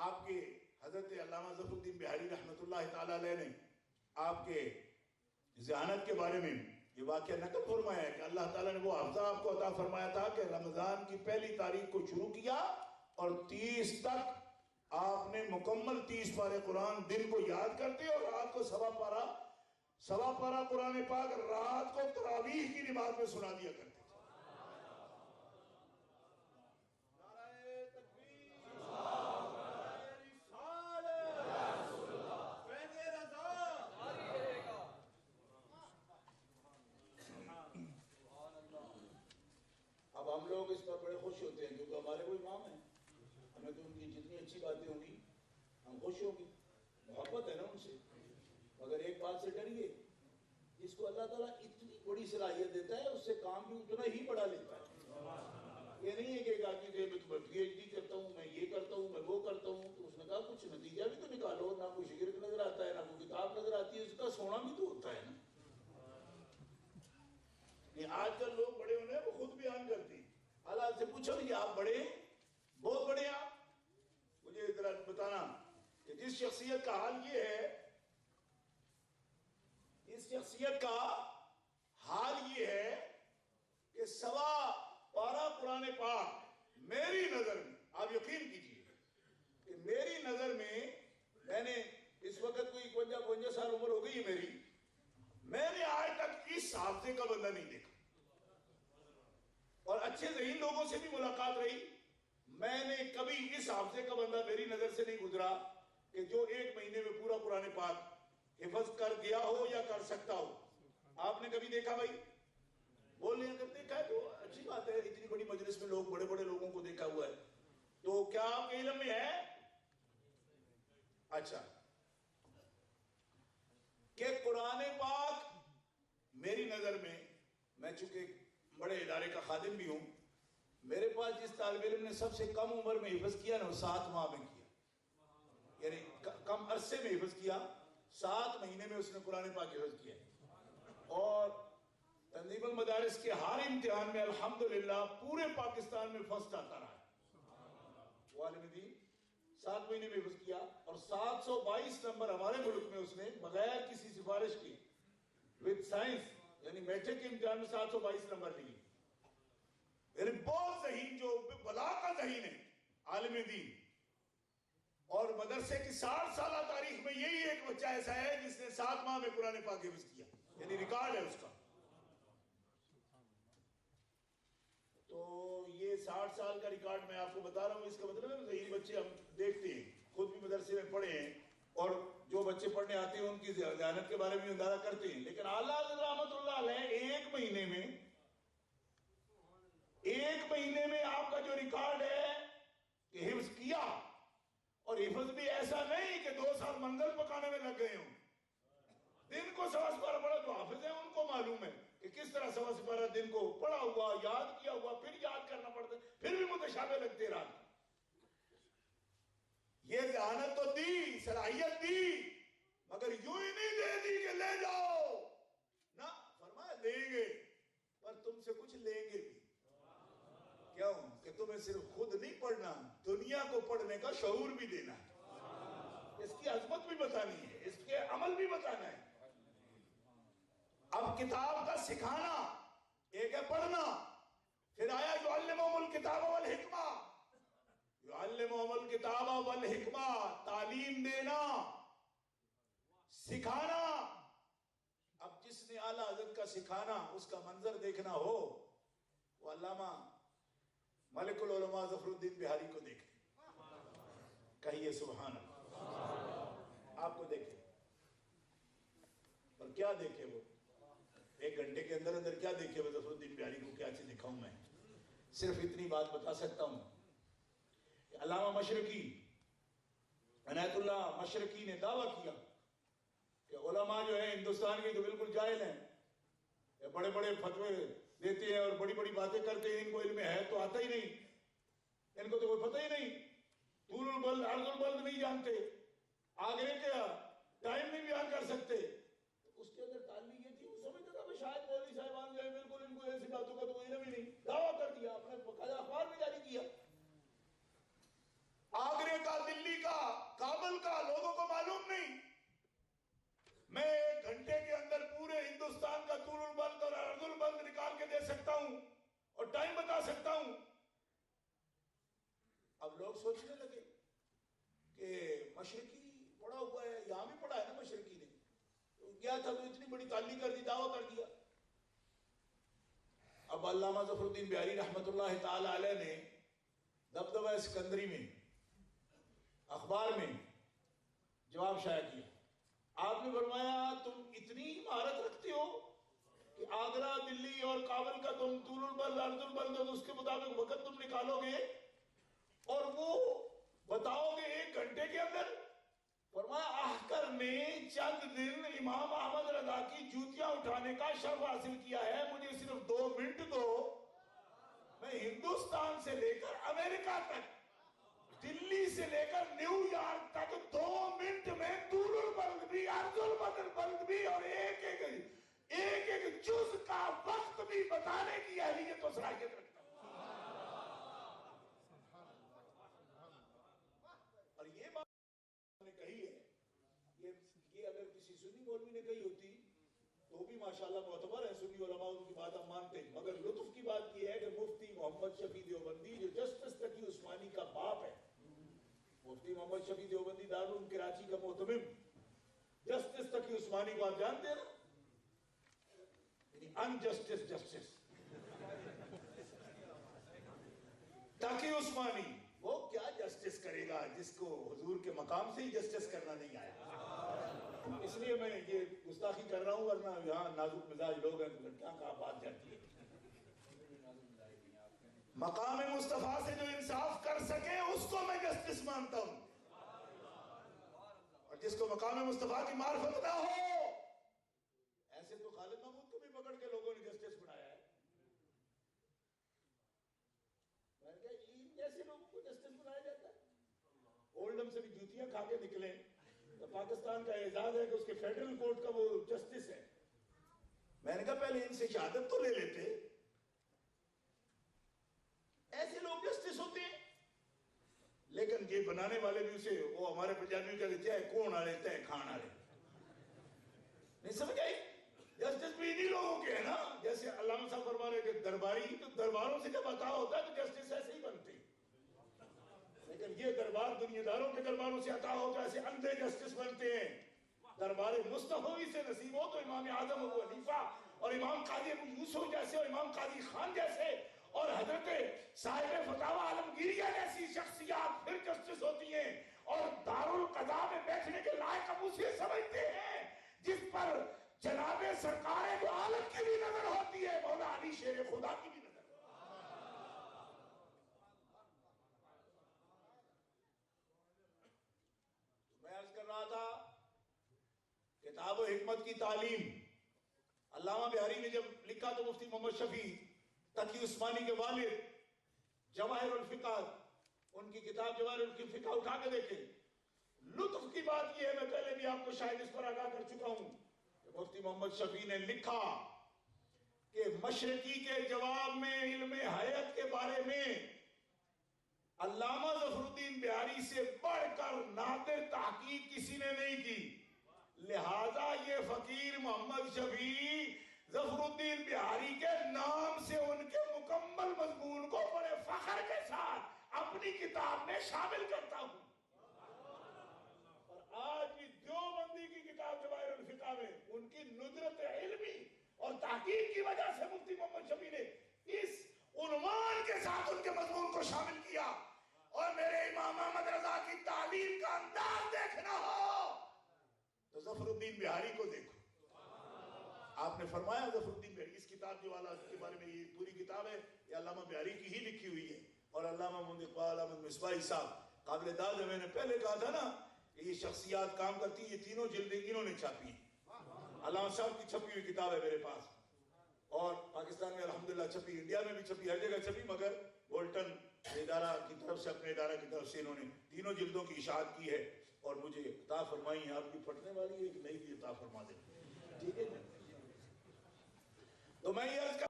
آپ کے حضرت علامہ ظفر الدین بہاری رحمۃ اللہ تعالی علیہ نے آپ کے ذہانت کے بارے میں یہ واقعہ نقل فرمایا ہے کہ اللہ تعالیٰ نے وہ حفظہ آپ کو عطا فرمایا تھا کہ رمضان کی پہلی تاریخ کو شروع کیا اور 30 تک آپ نے مکمل 30 پارے قرآن دن کو یاد کرتے اور رات کو سوا پارہ قرآن پاک رات کو تراویح کی نماز میں سنا دیا کرتے تھے۔ نعرہ تکبیر، نعرہ رسالت، فیض رضا۔ اب ہم لوگ اس پر بڑے خوش ہوتے ہیں کیونکہ ہمارے وہ امام ہیں، ہمیں تو ان کی جتنی اچھی باتیں ہوں گی ہم خوش ہوں گی، محبت ہے نا ان سے۔ مگر ایک بات سے ڈریے، جس کو اللہ تعالیٰ اتنی بڑی صلاحیت دیتا ہے اس سے کام بھی اتنا ہی بڑا لیتا ہے۔ یہ نہیں ہے کہ ایک آدمی کہ میں پی ایچ ڈی کرتا ہوں، میں یہ کرتا ہوں، میں وہ کرتا ہوں، تو اس نے کہا کچھ نتیجہ بھی تو نکالو، نہ کوئی شگرد نظر آتا ہے، نہ کوئی کتاب نظر آتی ہے، اس کا سونا بھی تو ہوتا ہے نا۔ آج کل لوگ بڑے ہونے ہیں وہ خود بیان کرتے ہیں، اللہ سے پوچھو کہ آپ بڑے ہیں، بہت بڑے ہیں آپ، مجھے ذرا بتانا کہ جس شخصیت کا حال یہ ہے، اس شخصیت کا حال یہ ہے کہ سوا پارہ قرآن پاک میری نظر میں، آپ یقین کیجئے کہ میری نظر میں نے اس وقت کوئی 52 سال عمر ہو گئی ہے میری، میں نے آج تک اس حافظے کا بندہ نہیں دیکھا، اور اچھے ذہین لوگوں سے بھی ملاقات رہی، میں نے کبھی اس حافظے کا بندہ میری نظر سے نہیں گزرا کہ جو 1 مہینے میں پورا قرآن پاک حفظ کر گیا ہو یا کر سکتا ہو۔ آپ نے کبھی دیکھا بھائی؟ بول لیں اگر دیکھا ہے تو اچھی بات ہے، اتنی بڑی مجلس میں لوگ بڑے بڑے لوگوں کو دیکھا ہوا ہے، تو کیا آپ کے علم میں ہے؟ اچھا، کہ قرآن پاک میری نظر میں چونکہ بڑے ادارے کا خادم بھی ہوں، میرے پاس جس طالب علم نے سب سے کم عمر میں حفظ کیا نا، وہ 7 ماہ میں کیا، یعنی کم عرصے میں حفظ کیا، 7 مہینے میں اس نے قرآن پاک حفظ کیا، اور تنظیم المدارس کے ہر امتحان میں الحمدللہ پورے پاکستان میں فرسٹ آتا رہا ہے۔ وہ عالم دین 7 مہینے میں حفظ کیا، اور 722 نمبر ہمارے ملک میں اس نے بغیر کسی سفارش کی وتھ سائنس یعنی میٹرک کے امتحان میں 722 نمبر لیے، یعنی بہت ذہین، جو بلا کا ذہین ہے، عالم دین۔ اور مدرسے کی 60 سالہ تاریخ میں یہی ایک بچہ ایسا ہے جس نے 7 ماہ میں قرآن پاک حفظ کیا، یعنی ریکارڈ ہے اس کا۔ تو یہ 60 سال کا ریکارڈ میں آپ کو بتا رہا ہوں، اس کا مطلب ہے ذہین بچے ہم دیکھتے ہیں، خود بھی مدرسے میں پڑھے ہیں، اور جو بچے پڑھنے آتے ہیں ان کی ذہانت کے بارے میں اندازہ کرتے ہیں، لیکن اعلیٰ حضرت رحمۃ اللہ علیہ 1 مہینے میں آپ کا جو ریکارڈ ہے کہ حفظ کیا، اور حفظ بھی ایسا نہیں کہ 2 سال منزل پکانے میں لگ گئے ہوں، دن کو 1.25 سپارہ پڑھا، جو حافظ ہیں ان کو معلوم ہے کہ کس طرح 1.25 سپارہ دن کو پڑھا ہوا، یاد کیا ہوا، پھر یاد کرنا پڑتا ہے، پھر بھی متشابہ لگتے رات۔ یہ ذہانت تو دی، صلاحیت دی، مگر یوں ہی نہیں دے دی کہ لے جاؤ، نہ، فرمایا دیں گے پر تم سے کچھ لیں گے بھی۔ کیوں؟ کہ تمہیں صرف خود نہیں پڑھنا، دنیا کو پڑھنے کا شعور بھی دینا ہے، اس کی عظمت بھی بتانی ہے، اس کے عمل بھی بتانا ہے۔ اب کتاب کا سکھانا ایک ہے پڑھنا، پھر آیا یعلمہم الکتاب والحکمہ، یعلمہم الکتاب والحکمہ، تعلیم دینا، سکھانا۔ اب جس نے اعلیٰ حضرت کا سکھانا، اس کا منظر دیکھنا ہو، وہ علامہ ملک العلماء ظفر الدین بہاری کو دیکھیں، کہیے سبحان اللہ، آپ کو دیکھیں، اور کیا دیکھے وہ 1 گھنٹے کے اندر کیا دیکھے وہ ظفر الدین بہاری کو، کیا چیز دکھاؤں میں؟ صرف اتنی بات بتا سکتا ہوں کہ علامہ مشرقی عنایت اللہ مشرقی نے دعویٰ کیا کہ علماء جو ہیں ہندوستان کے جو بالکل جاہل ہیں، بڑے بڑے فتوے دیتے ہیں اور بڑی بڑی باتیں کرتے ہیں، ان کو علم ہے تو آتا ہی نہیں، ان کو تو کوئی پتہ ہی نہیں، طول البلد عرض البلد نہیں جانتے، آگے کیا ٹائم نہیں بیان کر سکتے۔ اس کے اندر تعلیم یہ تھی، وہ سمجھتا تھا کہ شاید مولوی صاحبان جو ہے بالکل ان کو ایسی باتوں کا تو علم ہی نہیں، دعویٰ کر دیا، اپنے باقاعدہ اخبار میں جاری کیا۔ آگرے کا، دلی کا، اب لوگ سوچنے لگے کہ مشرقی پڑھا ہوا ہے، یہاں بھی پڑھا ہے نا مشرقی نے، تو کیا تھا، تو اتنی بڑی تعلیم کر دی، دعویٰ کر دیا۔ اب علامہ ظفر الدین بہاری رحمۃ اللہ تعالی علیہ نے دبدبہ اسکندری میں اخبار میں جواب شائع کیا۔ آپ نے فرمایا تم اتنی مہارت رکھتے ہو کہ آگرہ، دلی اور کابل کا تم طول البلد عرض البلد اور اس کے مطابق وقت تم نکالو گے اور وہ بتاؤ گے 1 گھنٹے کے اندر۔ فرمایا احکر نے چند دن امام احمد رضا کی جوتیاں اٹھانے کا شرف حاصل کیا ہے، مجھے صرف 2 منٹ دو، میں ہندوستان سے لے کر امریکہ تک، دلی سے لے کر نیو یارک تک 2 منٹ میں طول البلد بھی، عرض البلد بھی اور ایک ایک جز کا وقت بھی بتانے کی اہلیت و صلاحیت رکھتا ہوں۔ اور یہ بات نے کہی ہے، یہ اگر کسی سنی مولوی نے کہی ہوتی تو بھی ماشاءاللہ معتبر ہے، سنی علماء ان کی بات ہم مانتے ہیں، مگر لطف کی بات یہ ہے کہ مفتی محمد شفیع دیوبندی جو جسٹس تقی عثمانی کا باپ ہے، مفتی محمد شفیع دیوبندی دارالعلوم کراچی کا محتمم، جسٹس تقی عثمانی کو آپ جانتے ہیں نا، یعنی انجسٹس جسٹس تقی عثمانی، وہ کیا جسٹس کرے گا جس کو حضور کے مقام سے ہی جسٹس کرنا نہیں آیا۔ اس لیے میں یہ گستاخی کر رہا ہوں، ورنہ یہاں نازک مزاج لوگ ہیں تو کیا کہا بات جاتی ہے۔ مقام مصطفیٰ سے جو انصاف کر سکے اس کو میں جسٹس مانتا ہوں، اور جس کو مقام مصطفیٰ کی معرفت نہ ہو، ایسے تو خالد محمود کو بھی پکڑ کے لوگوں نے جسٹس بنایا ہے۔ میں نے کہا ان جیسے لوگوں کو جسٹس بنایا جاتا ہے؟ اولڈم سے بھی جوتیاں کھا کے نکلے تو پاکستان کا اعزاز ہے کہ اس کے فیڈرل کورٹ کا وہ جسٹس ہے۔ میں نے کہا پہلے ان سے شہادت تو لے لیتے، ایسے لوگ جسٹس ہوتے ہیں۔ لیکن یہ بنانے والے بھی اسے، وہ ہمارے پنجابی کا دیتے ہیں کون آڑے تے کھان آڑے، نہیں سمجھ آئی؟ جسٹس بھی انہی لوگوں کے ہیں نا، جیسے علامہ صاحب فرما رہے کہ درباری، تو درباروں سے جب عطا ہوتا ہے تو جسٹس ایسے ہی بنتے ہیں، لیکن یہ دربار دنیا داروں کے درباروں سے عطا ہوتا ہے، ایسے اندھے جسٹس بنتے ہیں۔ دربار مصطفی سے نصیب ہو تو امام اعظم ابو حنیفہ اور امام قاضی ابو یوسف جیسے اور امام قاضی خان جیسے اور حضرت صاحب فتاوی عالمگیریہ جیسی شخصیات پھر جسٹس ہوتی ہیں، اور دارالقضاء میں بیٹھنے کے لائق اب اسے سمجھتے ہیں جس پر جناب سرکار دو عالم کی بھی نظر ہوتی ہے، مولا علی شیر خدا کی بھی نظر ہوتی ہے۔ میں عرض کر رہا تھا کتاب و حکمت کی تعلیم علامہ بہاری نے جب لکھا تو مفتی محمد شفیع تقی عثمانی کے والد جواہر الفقہ، ان کی کتاب جواہر الفقہ اٹھا کے دیکھیں۔ لطف کی بات یہ ہے، میں پہلے بھی آپ کو شاید اس پر آگاہ کر چکا ہوں، مفتی محمد شفیع نے لکھا کہ مشرقی کے جواب میں علم حیات کے بارے میں علامہ ظفر الدین بہاری سے بڑھ کر نادر تحقیق کسی نے نہیں کی، لہذا یہ فقیر محمد شفیع ظفر الدین بہاری کے نام سے ان کے مکمل مضمون کو بڑے فخر کے ساتھ اپنی کتاب میں شامل کرتا ہوں۔ اور آج بھی دیوبندی کی کتاب جواہر الفقہ میں ان کی ندرت علمی اور تحقیق کی وجہ سے مفتی محمد شفیع نے اس عنوان کے ساتھ ان کے مضمون کو شامل کیا۔ اور میرے امام احمد رضا کی تعلیم کا انداز دیکھنا ہو تو ظفر الدین بہاری کو دیکھو۔ آپ نے فرمایا ظفر الدین بہاری، اس کتاب جو والا کے بارے میں یہ پوری کتاب ہے یہ علامہ بہاری کی ہی لکھی ہوئی ہے، اور علامہ محمد اقبال احمد مصباحی صاحب قابل داد ہے، میں نے پہلے کہا تھا نا یہ شخصیات کام کرتی، یہ تینوں جلدیں انہوں نے چھاپی ہیں۔ علامہ صاحب کی چھپی ہوئی کتاب ہے میرے پاس، اور پاکستان میں الحمدللہ چھپی، انڈیا میں بھی چھپی، ہر جگہ چھپی، مگر بولٹن ادارہ کی طرف سے، اپنے ادارہ کی طرف سے انہوں نے تینوں جلدوں کی اشاعت کی ہے، اور مجھے عطا فرمائی ہے۔ آپ کی پڑھنے والی ہے کہ نہیں بھی عطا فرما دیں، ٹھیک ہے؟ تو میں یہ عرض